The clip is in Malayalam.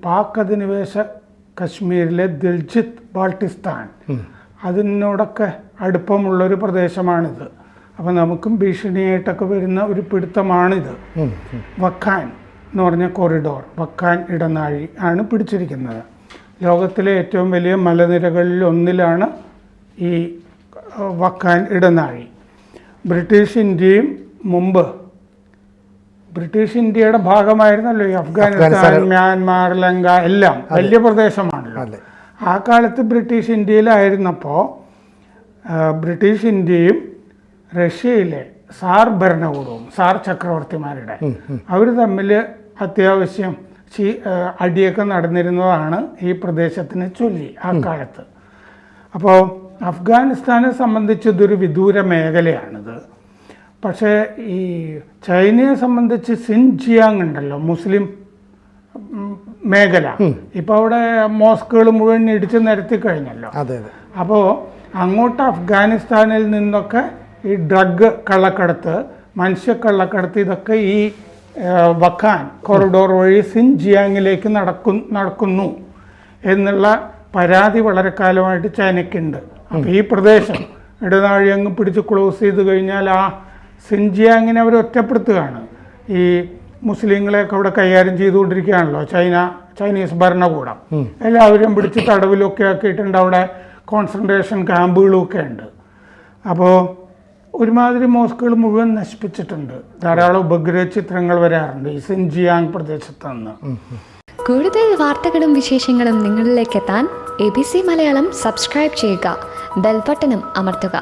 പാക് അധിനിവേശ കശ്മീരിലെ ദിൽജിത്ത് ബാൾട്ടിസ്ഥാൻ അതിനോടൊക്കെ അടുപ്പമുള്ളൊരു പ്രദേശമാണിത്. അപ്പോൾ നമുക്കും ഭീഷണിയായിട്ടൊക്കെ വരുന്ന ഒരു പിടുത്തമാണിത്. വക്കാൻ എന്ന് പറഞ്ഞ കോറിഡോർ, വക്കാൻ ഇടനാഴി ആണ് പിടിച്ചിരിക്കുന്നത്. ലോകത്തിലെ ഏറ്റവും വലിയ മലനിരകളിൽ ഒന്നിലാണ് ഈ വക്കാൻ ഇടനാഴി. ബ്രിട്ടീഷ് ഇന്ത്യയും മുമ്പ് ബ്രിട്ടീഷ് ഇന്ത്യയുടെ ഭാഗമായിരുന്നല്ലോ ഈ അഫ്ഗാനിസ്ഥാൻ, മ്യാൻമാർ, ലങ്ക എല്ലാം വലിയ പ്രദേശമാണല്ലോ. ആ കാലത്ത് ബ്രിട്ടീഷ് ഇന്ത്യയിലായിരുന്നപ്പോൾ ബ്രിട്ടീഷ് ഇന്ത്യയും റഷ്യയിലെ സാർ ഭരണകൂടവും, സാർ ചക്രവർത്തിമാരുടെ അവർ തമ്മിൽ അത്യാവശ്യം അടിയൊക്കെ നടന്നിരുന്നതാണ് ഈ പ്രദേശത്തിനെ ചൊല്ലി ആ കാലത്ത്. അപ്പോൾ അഫ്ഗാനിസ്ഥാനെ സംബന്ധിച്ച് ഇതൊരു വിദൂര മേഖലയാണിത്. പക്ഷേ ഈ ചൈനയെ സംബന്ധിച്ച് സിൻജിയാങ് ഉണ്ടല്ലോ, മുസ്ലിം മേഖല, ഇപ്പോൾ അവിടെ മോസ്കുകൾ മുഴുവൻ ഇടിച്ച് നിരത്തി കഴിഞ്ഞല്ലോ. അപ്പോൾ അങ്ങോട്ട് അഫ്ഗാനിസ്ഥാനിൽ നിന്നൊക്കെ ഈ ഡ്രഗ് കള്ളക്കടത്ത്, മനുഷ്യക്കള്ളക്കടത്ത്, ഇതൊക്കെ ഈ വക്കാൻ കോറിഡോർ വഴി സിൻജിയാങ്ങിലേക്ക് നടക്കുന്നു എന്നുള്ള പരാതി വളരെ കാലമായിട്ട് ചൈനയ്ക്കുണ്ട്. അപ്പോൾ ഈ പ്രദേശം ഇടനാഴി അങ്ങ് പിടിച്ച് ക്ലോസ് ചെയ്ത് കഴിഞ്ഞാൽ ആ സിൻജിയാങ്ങിനെ അവർ ഒറ്റപ്പെടുത്തുകയാണ്. ഈ മുസ്ലിങ്ങളെയൊക്കെ അവിടെ കൈകാര്യം ചെയ്തുകൊണ്ടിരിക്കുകയാണല്ലോ ചൈനീസ് ഭരണകൂടം. എല്ലാവരും പിടിച്ച് തടവിലൊക്കെ ആക്കിയിട്ടുണ്ട്. അവിടെ കോൺസെൻട്രേഷൻ ക്യാമ്പുകളൊക്കെ ഉണ്ട്. അപ്പോൾ ഒരുമാതിരി മോസ്കുകൾ മുഴുവൻ നശിപ്പിച്ചിട്ടുണ്ട്. ധാരാളം ഉപഗ്രഹ ചിത്രങ്ങൾ വരാറുണ്ട് ഈ സിൻജിയാങ് പ്രദേശത്ത് നിന്ന്. കൂടുതൽ വാർത്തകളും വിശേഷങ്ങളും നിങ്ങളിലേക്ക് എത്താൻ ABC മലയാളം സബ്സ്ക്രൈബ് ചെയ്യുക, ബെൽ ബട്ടണും അമർത്തുക.